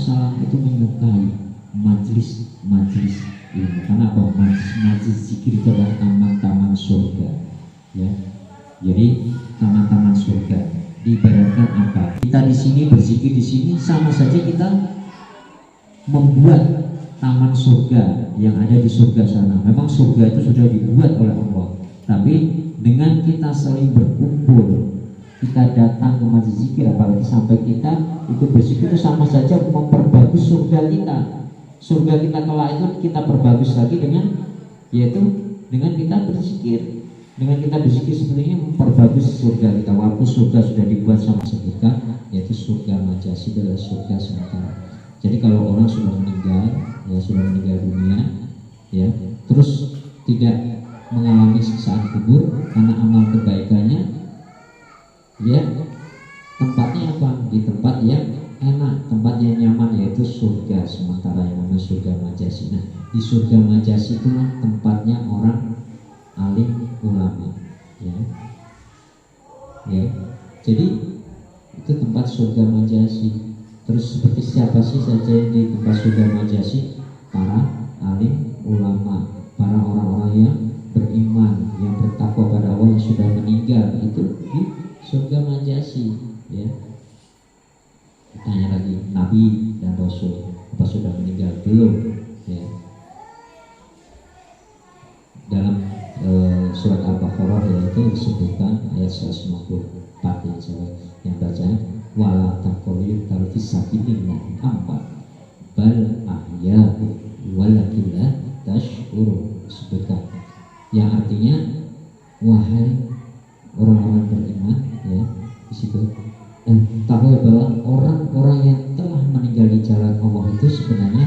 SAW itu menyukai majelis ilmu. Karena apa? Majelis zikir itu adalah taman-taman surga, ya. Jadi taman-taman surga diibaratkan apa? Kita di sini berzikir di sini sama saja kita membuat taman surga yang ada di surga sana. Memang surga itu sudah dibuat oleh Allah, tapi dengan kita saling berkumpul, kita datang ke majelis zikir, apalagi sampai kita itu berzikir, itu sama saja memperbagus surga kita. Surga kita kelak itu kita perbagus lagi dengan, yaitu dengan kita berzikir. Dengan kita berzikir sebenarnya memperbagus surga kita. Walaupun surga sudah dibuat sama sebutkan, yaitu surga majasi adalah surga sementara. Jadi kalau orang sudah meninggal, ya sudah meninggal dunia, ya terus tidak mengalami siksaan kubur karena amal kebaikannya, ya tempatnya apa? Di tempat yang enak, tempat yang nyaman, yaitu surga sementara yang namanya surga majasi. Nah, di surga majasi itulah tempatnya orang alim ulama, ya. Jadi itu tempat surga majasi. Terus seperti siapa sih saja di tempat surga majasi? Para alim ulama, para orang-orang yang beriman, yang bertakwa pada Allah, yang sudah meninggal, itu di surga majasi, ya. Tanya lagi, Nabi dan Rasul apa sudah meninggal? Belum, ya. Dalam surat Al-Baqarah yaitu disebutkan ayat 154 yang baca wala taqulil tarfisabilillah amwat bal ahya'u walakin la tash'urun, disebutkan yang artinya wahai orang-orang beriman, ya di situ tahu bahwa orang-orang yang telah meninggal di jalan Allah itu sebenarnya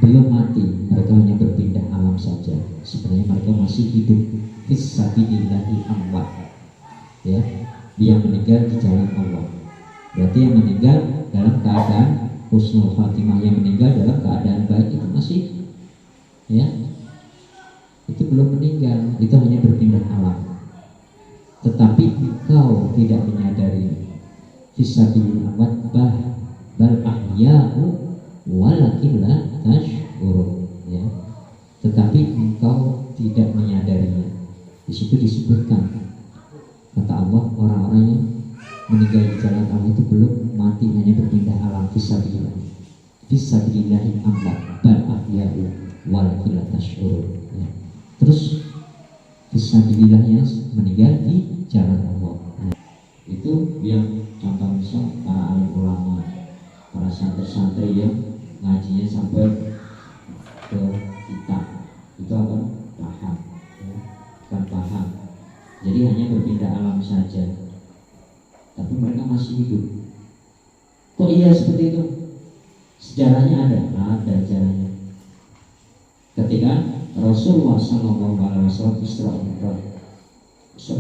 belum mati, mereka hanya berpindah alam saja. Sebenarnya mereka masih hidup. Fisabilillahi amwat, ya, yang meninggal di jalan Allah. Berarti yang meninggal dalam keadaan husnul khatimah, yang meninggal dalam keadaan baik itu masih, ya, itu belum meninggal, itu hanya berpindah alam. Tetapi kau tidak menyadari fisabilillahi amwat bal ahya'u walakin la tash'urun, ya. Tetapi engkau tidak menyadarinya. Di situ disebutkan, kata Allah, orang-orang yang meninggal di jalan Allah itu belum mati, hanya berpindah alam. Fisabilillahi amwat bal ahya'u walakin la tash'urun, ya. Terus fisabilillahnya meninggal di jalan Allah. Nah, itu yang contoh misal para alim ulama, para santri-santri yang ngajinya sampai ke kita, itu akan paham, ya, akan paham. Jadi hanya berpindah alam saja, tapi mereka masih hidup. Kok iya seperti itu? Sejarahnya ada sejarahnya. Ketika Rasulullah SAW Isra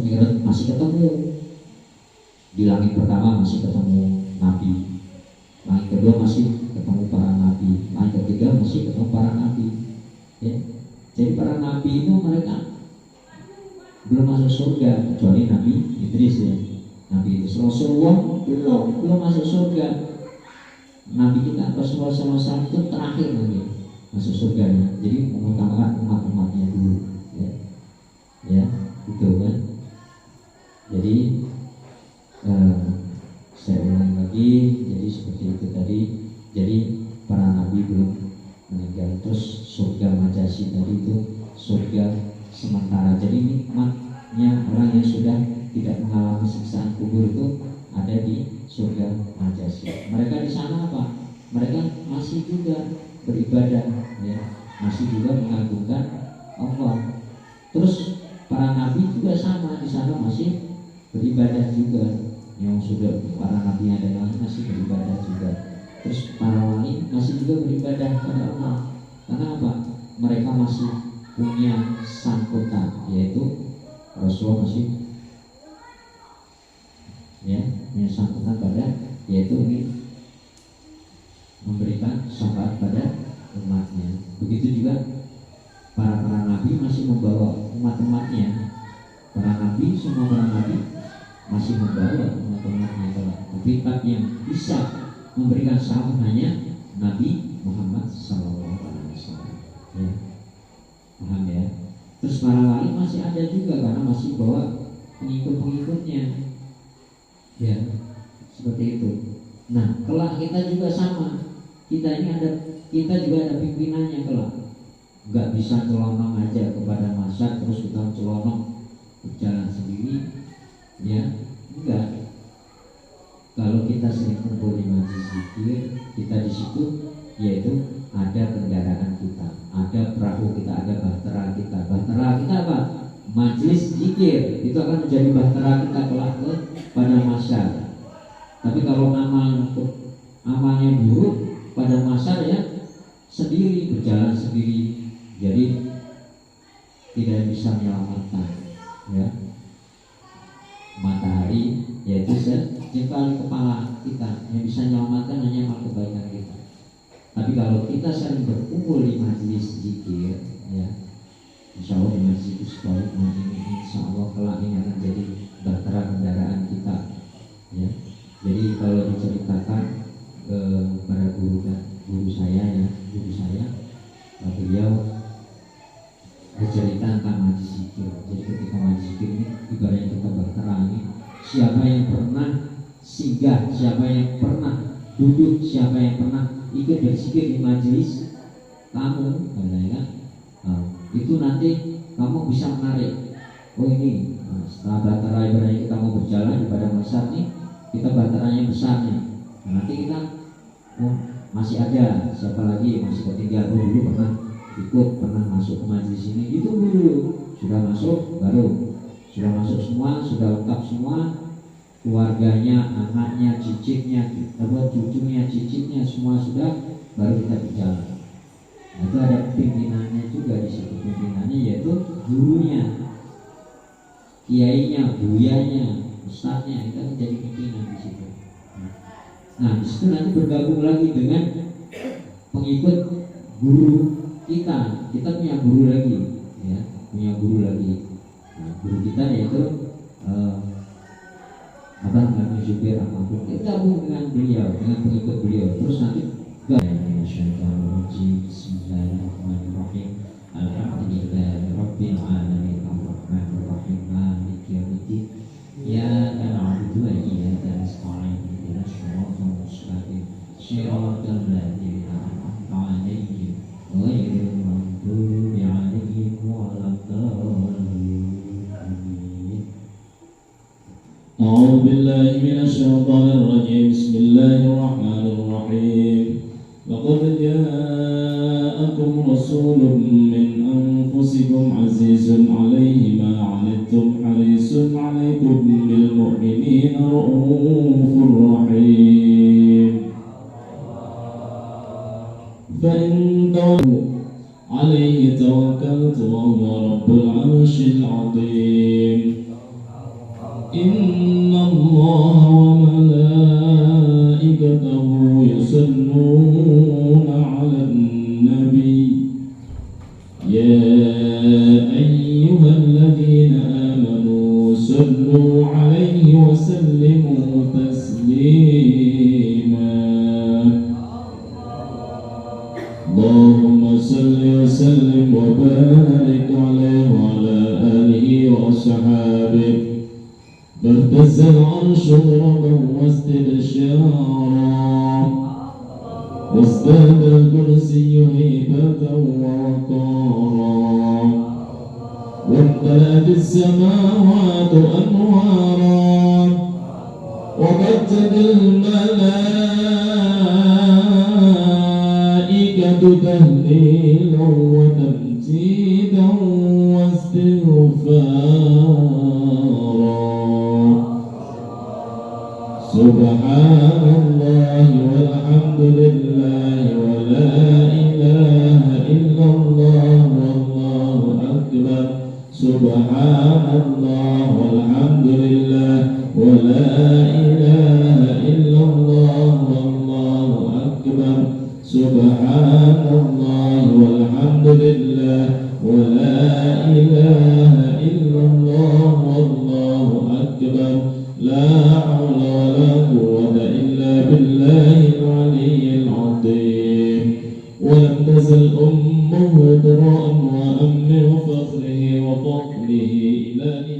Mi'raj masih ketemu. Di langit pertama masih ketemu Nabi, langit kedua masih ketemu para nabi, langit ketiga masih ketemu para nabi, ya. Jadi para nabi itu mereka belum masuk surga kecuali Nabi Idris, ya. Nabi Idris. Rasulullah belum masuk surga. Nabi kita Rasulullah SAW itu terakhir nanti masuk surganya. Jadi mengutamakan umat-umatnya dulu, ya gitu kan. Jadi saya ulang lagi, jadi seperti itu tadi. Jadi para nabi belum meninggal. Terus surga majasi tadi itu surga sementara. Jadi nikmatnya orang yang sudah tidak mengalami siksaan kubur itu ada di surga majasi. Mereka di sana apa? Mereka masih juga beribadah, ya, masih juga mengagungkan Allah. Terus para nabi juga sama, di sana masih beribadah juga. Yang sudah para nabi yang ada lagi masih beribadah juga. Terus para wali masih juga beribadah kepada Allah. Karena apa? Mereka masih punya sangkutan, yaitu Rasulullah masih, ya, punya sangkutan pada, yaitu ingin memberikan syafaat pada umatnya. Begitu juga para nabi masih membawa umat-umatnya. Para nabi, semua para nabi masih membawa umat-umatnya. Tapi yang bisa memberikan syafaat hanya Nabi Muhammad SAW. Ya, paham ya? Terus para wali masih ada juga karena masih bawa pengikut-pengikutnya. Ya, seperti itu. Nah, kelak kita juga sama. Kita juga ada pimpinannya kelak. Nggak bisa celonong aja kepada masa terus kita celonong berjalan sendiri, ya enggak. Kalau kita sering kumpul di majelis zikir, kita di situ yaitu ada kendaraan kita, ada perahu kita, ada bahtera kita. Bahtera kita apa? Majelis zikir itu akan menjadi bahtera kita kelak pada masa. Tapi kalau amalnya buruk pada masa ya sendiri, berjalan sendiri, jadi tidak bisa menyelamatkan, ya. Matahari yaitu sejengkal kepala kita, yang bisa menyelamatkan hanya amal kebaikan kita. Tapi kalau kita sering berkumpul di majelis zikir, ya, insya Allah di majelis istiqomah ini insya Allah kelak ini akan jadi bahtera kendaraan kita, ya. Jadi kalau diceritakan kepada guru saya, beliau bercerita tentang majelis zikir. Jadi ketika majelis zikir ini ibaratnya kita bahtera ini, siapa yang pernah singgah, siapa yang pernah duduk, siapa yang pernah ikut berzikir di majelis kamu, kan? Itu nanti kamu bisa menarik. Oh ini, setelah bahtera ibaratnya kita mau berjalan pada masa ini, kita bahteranya besar nih. Nanti kita masih ada, siapa lagi masih ketinggalan, dulu pernah masuk ke majelis ini, itu dulu sudah masuk, baru sudah masuk semua, sudah lengkap semua, keluarganya, anaknya, cicitnya, cucunya, cicitnya semua sudah, baru kita berjalan. Nah, itu ada pimpinannya juga di situ. Pimpinannya yaitu gurunya, kiainya, buyanya, ustadznya, itu menjadi pimpinan di situ. Nah, di situ nanti bergabung lagi dengan pengikut guru kita punya guru lagi, ya, punya guru lagi. Nah, guru kita yaitu namanya Zubir apapun, kita gabung dengan beliau, dengan pengikut beliau. Terus nanti Bismillahirrahmanirrahim. Alhamdulillahirabbil alamin arrahmanir rahim maliki yaumiddin. Iyyaka na'budu wa iyyaka nasta'in ihdinas siratal mustaqim siratal ladzina an'amta 'alaihim ghairil maghdubi 'alaihim waladdallin. A'udzu billahi minasyaitonir rajim. Bismillahirrahmanirrahim. Laqad ja'akum rasulun min anfusikum 'azizun 'alaihi ma 'anittum harisun 'alaikum bil mu'minina ra'ufur rahim. Fa in tawallaw 'alaihi tawakkaltu wa huwa rabbul 'arsyil 'azim. Inna Allah wa malaikatahu yusalluna 'alan nabi ya ayyuhalladzina amanu sallu 'alaihi wa sallimu taslima. Allahumma salli wa sallim wa barik 'alaihi wa ala alihi wa ashabihi. اهتز العرش غضبا واستبشارا وازداد الكرسي هيبة ووقارا وامتلأت السماوات أنوارا وبجت الملائكة تهليلا وتمجيدا واستغفارا. سبحان الله والحمد لله ولا إله إلا الله والله أكبر. سبحان الله والحمد لله ولا إله إلا الله والله أكبر. سبحان الله والحمد لله ولا إله إلا الله والله أكبر. لا حول ولا قوة إلا بالله العلي العظيم. تزل أمه براء وأمن فخره وفضله إلى